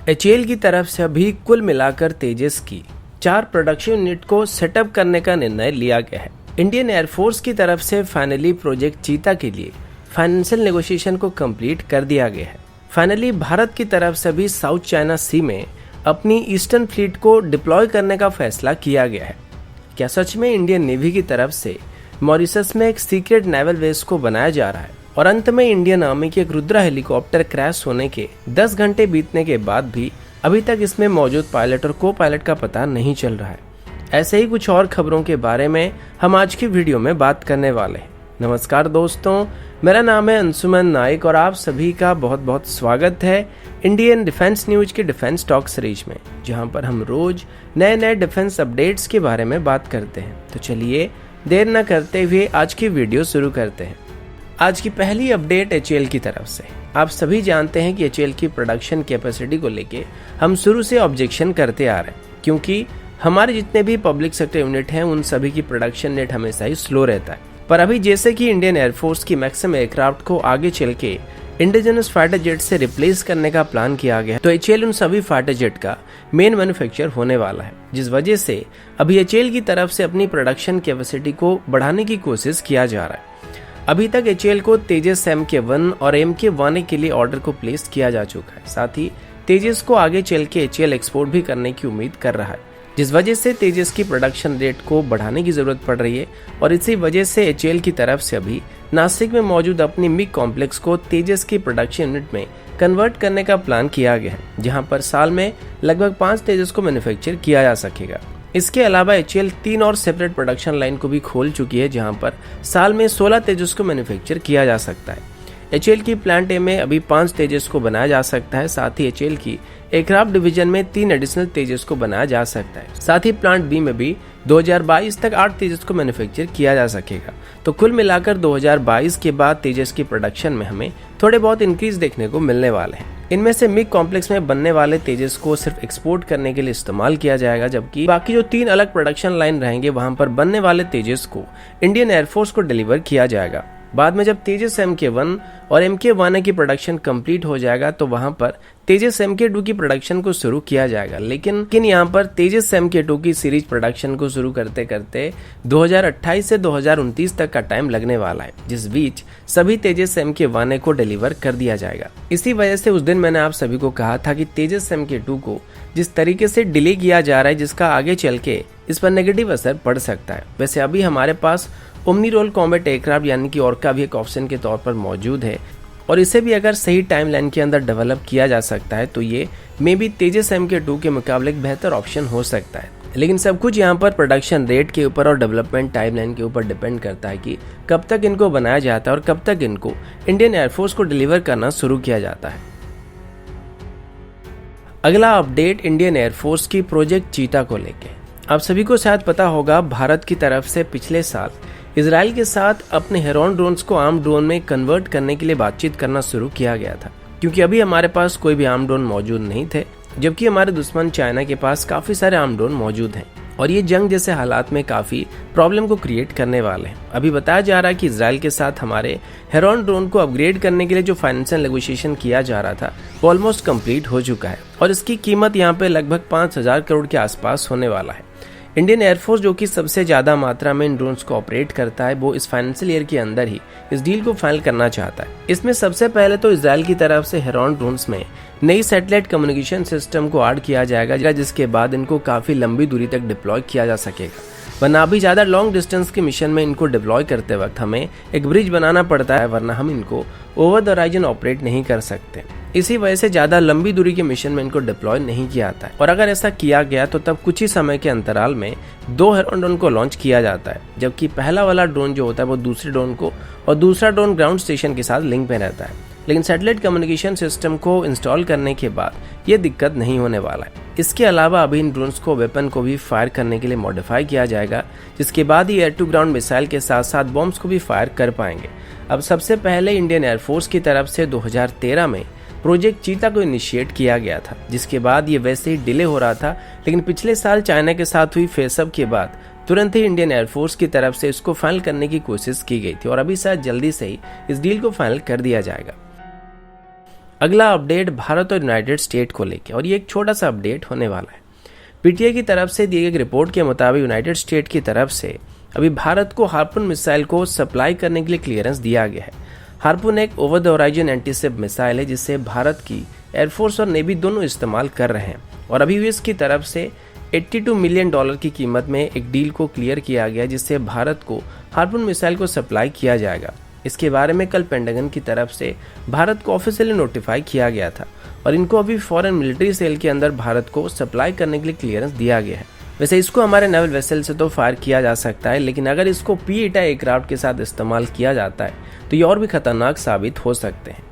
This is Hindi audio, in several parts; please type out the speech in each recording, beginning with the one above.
एचएएल की तरफ से अभी कुल मिलाकर तेजस की 4 प्रोडक्शन यूनिट को सेटअप करने का निर्णय लिया गया है। इंडियन एयरफोर्स की तरफ से फाइनली प्रोजेक्ट चीता के लिए फाइनेंशियल नेगोशिएशन को कंप्लीट कर दिया गया है। फाइनली भारत की तरफ से भी साउथ चाइना सी में अपनी ईस्टर्न फ्लीट को डिप्लॉय करने का फैसला किया गया है। क्या सच में इंडियन नेवी की तरफ से मॉरिशस में एक सीक्रेट नेवल बेस को बनाया जा रहा है? और अंत में इंडियन आर्मी के एक रुद्रा हेलीकॉप्टर क्रैश होने के 10 घंटे बीतने के बाद भी अभी तक इसमें मौजूद पायलट और को पायलट का पता नहीं चल रहा है। ऐसे ही कुछ और खबरों के बारे में हम आज की वीडियो में बात करने वाले हैं। नमस्कार दोस्तों, मेरा नाम है अंशुमन नाइक और आप सभी का बहुत बहुत स्वागत है इंडियन डिफेंस न्यूज के डिफेंस टॉक सीरीज में, जहां पर हम रोज नए नए डिफेंस अपडेट्स के बारे में बात करते हैं। तो चलिए देर न करते हुए आज की वीडियो शुरू करते हैं। आज की पहली अपडेट एचएएल की तरफ से। आप सभी जानते हैं कि एचएएल की प्रोडक्शन कैपेसिटी को लेके हम शुरू से ऑब्जेक्शन करते आ रहे हैं, क्योंकि हमारे जितने भी पब्लिक सेक्टर यूनिट हैं उन सभी की प्रोडक्शन रेट हमेशा ही स्लो रहता है। पर अभी जैसे कि इंडियन एयरफोर्स की मैक्सिमम एयरक्राफ्ट को आगे चल के इंडिजिनस फाइटर जेट से रिप्लेस करने का प्लान किया गया है, तो एचएएल उन सभी फाइटर जेट का मेन मैन्युफैक्चर होने वाला है, जिस वजह से अभी एचएएल की तरफ से अपनी प्रोडक्शन कैपेसिटी को बढ़ाने की कोशिश किया जा रहा है। अभी तक एचएएल को तेजस MK1 और MK1A के लिए ऑर्डर को प्लेस किया जा चुका है। साथ ही तेजस को आगे चल के एचएएल एक्सपोर्ट भी करने की उम्मीद कर रहा है, जिस वजह से तेजस की प्रोडक्शन रेट को बढ़ाने की जरूरत पड़ रही है। और इसी वजह से एचएएल की तरफ से अभी नासिक में मौजूद अपनी मिग कॉम्प्लेक्स को तेजस की प्रोडक्शन यूनिट में कन्वर्ट करने का प्लान किया गया है, जहां पर साल में लगभग 5 तेजस को मैन्युफैक्चर किया जा सकेगा। इसके अलावा एचएएल 3 और सेपरेट प्रोडक्शन लाइन को भी खोल चुकी है, जहां पर साल में 16 तेजस को मैन्युफैक्चर किया जा सकता है। एचएएल की प्लांट ए में अभी 5 तेजस को बनाया जा सकता है। साथ ही एचएएल की एयरक्राफ्ट डिवीजन में 3 एडिशनल तेजस को बनाया जा सकता है। साथ ही प्लांट बी में भी 2022 तक 8 तेजस को मैन्युफैक्चर किया जा सकेगा। तो कुल मिलाकर 2022 के बाद तेजस की प्रोडक्शन में हमें थोड़े बहुत इंक्रीज देखने को मिलने वाले हैं। इनमें से मिग कॉम्प्लेक्स में बनने वाले तेजस को सिर्फ एक्सपोर्ट करने के लिए इस्तेमाल किया जाएगा, जबकि बाकी जो 3 अलग प्रोडक्शन लाइन रहेंगे वहां पर बनने वाले तेजस को इंडियन एयरफोर्स को डिलीवर किया जाएगा। बाद में जब तेजस MK1 और MK1A की प्रोडक्शन कंप्लीट हो जाएगा तो वहां पर तेजस MK2 की प्रोडक्शन को शुरू किया जाएगा। लेकिन यहाँ पर तेजस MK2 की सीरीज प्रोडक्शन को शुरू करते करते 2028 से 2029 तक का टाइम लगने वाला है, जिस बीच सभी तेजस MK1A को डिलीवर कर दिया जाएगा। इसी वजह से उस दिन मैंने आप सभी को कहा था कि तेजस MK2 को जिस तरीके से डिले किया जा रहा है, जिसका आगे चल के इस पर नेगेटिव असर पड़ सकता है। वैसे अभी हमारे पास ओमनी रोल कॉम्बैट एयरक्राफ्ट यानी कि ऑर्का भी एक ऑप्शन के तौर पर मौजूद है, और इसे भी अगर सही टाइमलाइन के अंदर डेवलप किया जा सकता है तो ये मे बी तेजस MK2 के मुकाबले एक बेहतर ऑप्शन हो सकता है। लेकिन सब कुछ यहाँ पर प्रोडक्शन रेट के ऊपर और डेवलपमेंट टाइमलाइन के ऊपर डिपेंड करता है कि कब तक इनको बनाया जाता है और कब तक इनको इंडियन एयरफोर्स को डिलीवर करना शुरू किया जाता है। अगला अपडेट इंडियन एयरफोर्स की प्रोजेक्ट चीता को लेके। आप सभी को शायद पता होगा, भारत की तरफ से पिछले साल इजराइल के साथ अपने हेरॉन ड्रोन्स को आर्म ड्रोन में कन्वर्ट करने के लिए बातचीत करना शुरू किया गया था, क्योंकि अभी हमारे पास कोई भी आर्म ड्रोन मौजूद नहीं थे, जबकि हमारे दुश्मन चाइना के पास काफी सारे आर्म ड्रोन मौजूद हैं और ये जंग जैसे हालात में काफी प्रॉब्लम को क्रिएट करने वाले हैं। अभी बताया जा रहा है कि इजराइल के साथ हमारे हेरॉन ड्रोन को अपग्रेड करने के लिए जो फाइनेंशियल नेगोशिएशन किया जा रहा था वो ऑलमोस्ट कंप्लीट हो चुका है और इसकी कीमत यहाँ पे लगभग 5000 करोड़ के आसपास होने वाला है। इंडियन एयरफोर्स, जो कि सबसे ज्यादा मात्रा में इन ड्रोन्स को ऑपरेट करता है, वो इस फाइनेंशियल ईयर के अंदर ही इस डील को फाइनल करना चाहता है। इसमें सबसे पहले तो इजराइल की तरफ से हेरॉन ड्रोन्स में नई सैटेलाइट कम्युनिकेशन सिस्टम को ऐड किया जाएगा, जिसके बाद इनको काफी लंबी दूरी तक डिप्लॉय किया जा सकेगा। वरना अभी ज्यादा लॉन्ग डिस्टेंस के मिशन में इनको डिप्लॉय करते वक्त हमें एक ब्रिज बनाना पड़ता है, वरना हम इनको ओवर द होराइजन ऑपरेट नहीं कर सकते। इसी वजह से ज्यादा लंबी दूरी के मिशन में इनको डिप्लॉय नहीं किया जाता है, और अगर ऐसा किया गया तो तब कुछ ही समय के अंतराल में 2 हेरॉन ड्रोन को लॉन्च किया जाता है, जबकि पहला वाला ड्रोन जो होता है वो दूसरे ड्रोन को और दूसरा ड्रोन ग्राउंड स्टेशन के साथ लिंक में रहता है। लेकिन सैटेलाइट कम्युनिकेशन सिस्टम को इंस्टॉल करने के बाद ये दिक्कत नहीं होने वाला है। इसके अलावा अभी इन ड्रोन्स को वेपन को भी फायर करने के लिए मॉडिफाई किया जाएगा, जिसके बाद ही एयर टू ग्राउंड मिसाइल के साथ साथ बॉम्ब्स को भी फायर कर पाएंगे। अब सबसे पहले इंडियन एयरफोर्स की तरफ से 2013 में प्रोजेक्ट चीता को इनिशिएट किया गया था, जिसके बाद ये वैसे ही डिले हो रहा था। लेकिन पिछले साल चाइना के साथ हुई फेसअप के बाद तुरंत ही इंडियन एयरफोर्स की तरफ से इसको फाइनल करने की कोशिश की गई थी और अभी शायद जल्दी से ही इस डील को फाइनल कर दिया जाएगा। अगला अपडेट भारत और यूनाइटेड स्टेट को लेकर, और ये एक छोटा सा अपडेट होने वाला है। पीटीआई की तरफ से दी गई रिपोर्ट के मुताबिक यूनाइटेड स्टेट की तरफ से अभी भारत को हार्पून मिसाइल को सप्लाई करने के लिए क्लियरेंस दिया गया है। हार्पून एक over the horizon antiship missile है जिसे भारत की एयरफोर्स और नेवी दोनों इस्तेमाल कर रहे हैं, और अभी यूएस की तरफ से $82 मिलियन की कीमत में एक डील को क्लियर किया गया जिससे भारत को हार्पून मिसाइल को सप्लाई किया जाएगा। इसके बारे में कल पेंटागन की तरफ से भारत को ऑफिशियली नोटिफाई किया गया था, और इनको अभी फॉरेन मिलिट्री सेल के अंदर भारत को सप्लाई करने के लिए क्लियरेंस दिया गया है। वैसे इसको हमारे नेवल वेसल से तो फायर किया जा सकता है, लेकिन अगर इसको P-8I एयरक्राफ्ट के साथ इस्तेमाल किया जाता है तो ये और भी खतरनाक साबित हो सकते हैं।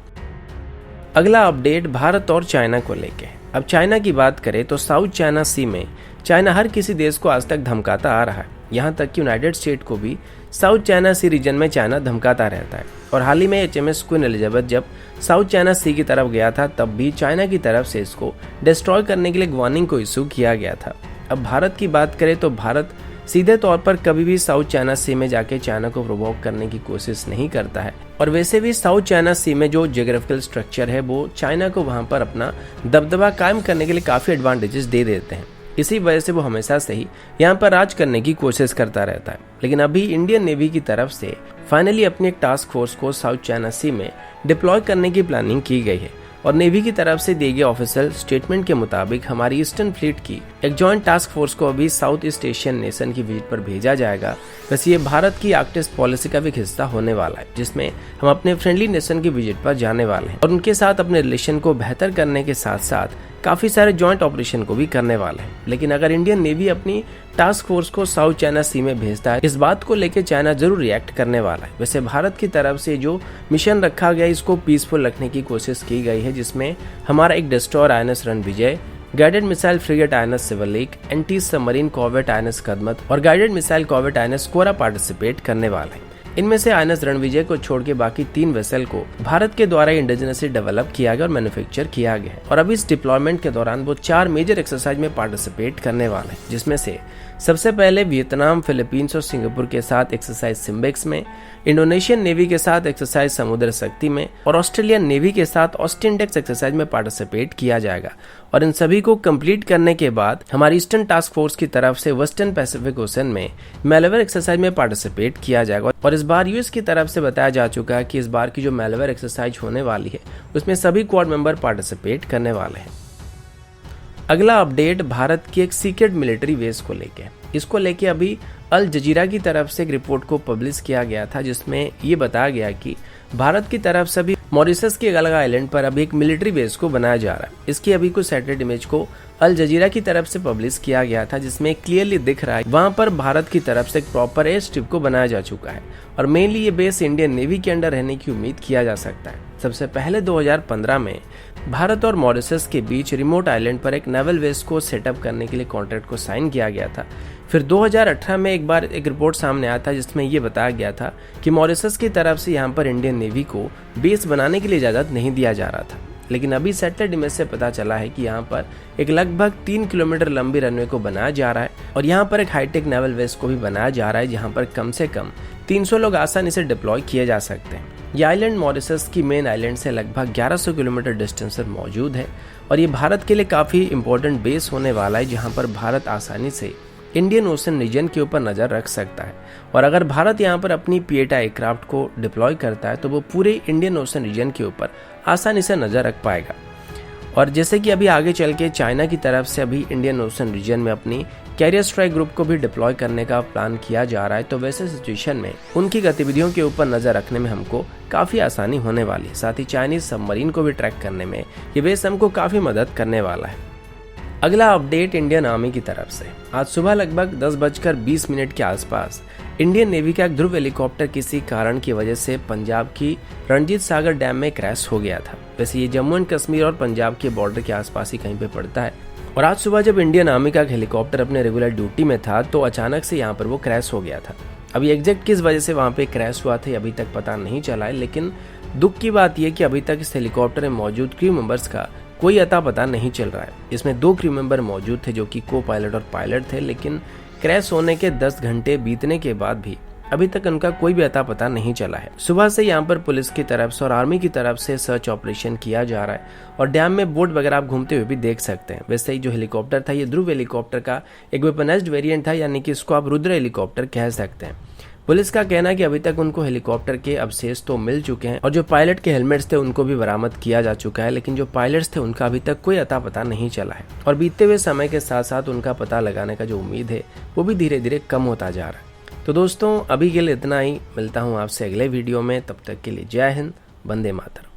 अगला अपडेट भारत और चाइना को लेके। अब चाइना की बात करें तो साउथ चाइना सी में चाइना हर किसी देश को आज तक धमकाता आ रहा है, यहाँ तक कि यूनाइटेड स्टेट को भी साउथ चाइना सी रीजन में चाइना धमकाता रहता है। और हाल ही में HMS क्वीन एलिजाबेथ जब साउथ चाइना सी की तरफ गया था तब भी चाइना की तरफ से इसको डिस्ट्रॉय करने के लिए वार्निंग को इशू किया गया था। अब भारत की बात करें तो भारत सीधे तौर पर कभी भी साउथ चाइना सी में जाके चाइना को प्रोवोक करने की कोशिश नहीं करता है, और वैसे भी साउथ चाइना सी में जो जियोग्राफिकल स्ट्रक्चर है वो चाइना को वहां पर अपना दबदबा कायम करने के लिए काफी एडवांटेजेस दे देते हैं। इसी वजह से वो हमेशा से ही यहाँ पर राज करने की कोशिश करता रहता है। लेकिन अभी इंडियन नेवी की तरफ से फाइनली अपनी एक टास्क फोर्स को साउथ चाइना सी में डिप्लॉय करने की प्लानिंग की गई है, और नेवी की तरफ से दिए गए ऑफिशियल स्टेटमेंट के मुताबिक हमारी ईस्टर्न फ्लीट की एक जॉइंट टास्क फोर्स को अभी साउथ ईस्ट एशियन नेशन की विजिट पर भेजा जाएगा। वैसे ये भारत की आर्कटिक पॉलिसी का भी एक हिस्सा होने वाला है, जिसमें हम अपने फ्रेंडली नेशन की विजिट पर जाने वाले हैं और उनके साथ अपने रिलेशन को बेहतर करने के साथ साथ काफी सारे जॉइंट ऑपरेशन को भी करने वाले हैं। लेकिन अगर इंडियन नेवी अपनी टास्क फोर्स को साउथ चाइना सी में भेजता है, इस बात को लेकर चाइना जरूर रिएक्ट करने वाला है। वैसे भारत की तरफ से जो मिशन रखा गया इसको पीसफुल रखने की कोशिश की गई है, जिसमें हमारा एक destroyer INS Ranvijay, guided missile frigate INS Shivalik, anti submarine corvette INS Kadmatt और guided missile corvette INS Kora participate करने वाले हैं। इनमें से INS रणविजय को छोड़ के बाकी 3 वेसल को भारत के द्वारा इंडिजिनसली डेवलप किया गया और मैन्युफैक्चर किया गया है, और अभी इस डिप्लॉयमेंट के दौरान वो 4 मेजर एक्सरसाइज में पार्टिसिपेट करने वाले हैं, जिसमें से सबसे पहले वियतनाम, फिलीपींस और सिंगापुर के साथ एक्सरसाइज सिम्बेक्स में, इंडोनेशियन नेवी के साथ एक्सरसाइज समुद्र शक्ति में और ऑस्ट्रेलियन नेवी के साथ ऑस्टिन डेक्स एक्सरसाइज में पार्टिसिपेट किया जाएगा। और इन सभी को कंप्लीट करने के बाद हमारी ईस्टर्न टास्क फोर्स की तरफ से वेस्टर्न पैसिफिक ओशन में मैलेवर एक्सरसाइज में पार्टिसिपेट किया जाएगा। और इस बार यूएस की तरफ से बताया जा चुका है कि इस बार की जो मैलेवर एक्सरसाइज होने वाली है उसमें सभी क्वाड मेंबर पार्टिसिपेट करने वाले हैं। अगला अपडेट भारत की एक सीक्रेट मिलिट्री बेस को लेके। इसको लेके अभी अल जजीरा की तरफ से एक रिपोर्ट को पब्लिश किया गया था, जिसमें ये बताया गया कि भारत की तरफ से अभी मॉरिशस के अलग आइलैंड पर अभी एक मिलिट्री बेस को बनाया जा रहा है। इसकी अभी कुछ सैटेलाइट इमेज को अल जजीरा की तरफ से पब्लिश किया गया था, जिसमें क्लियरली दिख रहा है वहां पर भारत की तरफ से एक प्रॉपर एयर स्ट्रिप को बनाया जा चुका है, और मेनली ये बेस इंडियन नेवी के अंडर रहने की उम्मीद किया जा सकता है। सबसे पहले 2015 में भारत और मॉरिशस के बीच रिमोट आइलैंड पर एक नेवल बेस को सेटअप करने के लिए कॉन्ट्रैक्ट को साइन किया गया था। फिर 2018 में एक बार एक रिपोर्ट सामने आया था जिसमें ये बताया गया था कि मॉरिशस की तरफ से यहाँ पर इंडियन नेवी को बेस बनाने के लिए इजाज़त नहीं दिया जा रहा था। लेकिन अभी सैटेलाइट इमेज से पता चला है कि यहाँ पर एक लगभग 3 किलोमीटर लंबी रनवे को बनाया जा रहा है, और यहाँ पर एक हाईटेक नेवल बेस को भी बनाया जा रहा है, जहाँ पर कम से कम 300 लोग आसानी से डिप्लॉय किए जा सकते हैं। ये आइलैंड मॉरिशस की मेन आइलैंड से लगभग 1100 किलोमीटर डिस्टेंस पर मौजूद है, और ये भारत के लिए काफ़ी इंपॉर्टेंट बेस होने वाला है, जहाँ पर भारत आसानी से इंडियन ओशन रीजन के ऊपर नज़र रख सकता है। और अगर भारत यहाँ पर अपनी P-8I एयरक्राफ्ट को डिप्लॉय करता है तो वो पूरे इंडियन ओशन रीजन के ऊपर आसानी से नज़र रख पाएगा। और जैसे कि अभी आगे चल के चाइना की तरफ से अभी इंडियन ओशन रीजन में अपनी कैरियर स्ट्राइक ग्रुप को भी डिप्लॉय करने का प्लान किया जा रहा है, तो वैसे सिचुएशन में उनकी गतिविधियों के ऊपर नज़र रखने में हमको काफ़ी आसानी होने वाली है। साथ ही चाइनीज सबमरीन को भी ट्रैक करने में ये बेस हमको काफ़ी मदद करने वाला है। अगला अपडेट इंडियन आर्मी की तरफ से। आज सुबह लगभग 10:20 के आसपास इंडियन नेवी का एक ध्रुव हेलीकॉप्टर किसी कारण की वजह से पंजाब की रणजीत सागर डैम में क्रैश हो गया था। वैसे ये जम्मू एंड कश्मीर और पंजाब के बॉर्डर के आसपास ही कहीं पे पड़ता है, और आज सुबह जब इंडियन आर्मी का हेलीकॉप्टर अपने रेगुलर ड्यूटी में था तो अचानक से यहाँ पर वो क्रैश हो गया था। अभी एग्जैक्ट किस वजह से वहाँ पे क्रैश हुआ था अभी तक पता नहीं चला है, लेकिन दुख की बात यह कि अभी तक इस हेलीकॉप्टर में मौजूद क्रू मेंबर्स का कोई अता पता नहीं चल रहा है। इसमें 2 क्रू मेंबर मौजूद थे जो कि को पायलट और पायलट थे, लेकिन क्रैश होने के 10 घंटे बीतने के बाद भी अभी तक उनका कोई भी अता पता नहीं चला है। सुबह से यहाँ पर पुलिस की तरफ से और आर्मी की तरफ से सर्च ऑपरेशन किया जा रहा है और डैम में बोट वगैरह आप घूमते हुए भी देख सकते हैं। वैसे ही जो हेलीकॉप्टर था ये ध्रुव हेलीकॉप्टर का एक वेपनाइज्ड वेरिएंट था, यानी कि इसको आप रुद्र हेलीकॉप्टर कह सकते हैं। पुलिस का कहना है कि अभी तक उनको हेलीकॉप्टर के अवशेष तो मिल चुके हैं और जो पायलट के हेलमेट्स थे उनको भी बरामद किया जा चुका है, लेकिन जो पायलट्स थे उनका अभी तक कोई अता पता नहीं चला है और बीतते हुए समय के साथ साथ उनका पता लगाने का जो उम्मीद है वो भी धीरे धीरे कम होता जा रहा है। तो दोस्तों अभी के लिए इतना ही, मिलता हूँ आपसे अगले वीडियो में, तब तक के लिए जय हिंद, वंदे मातरम।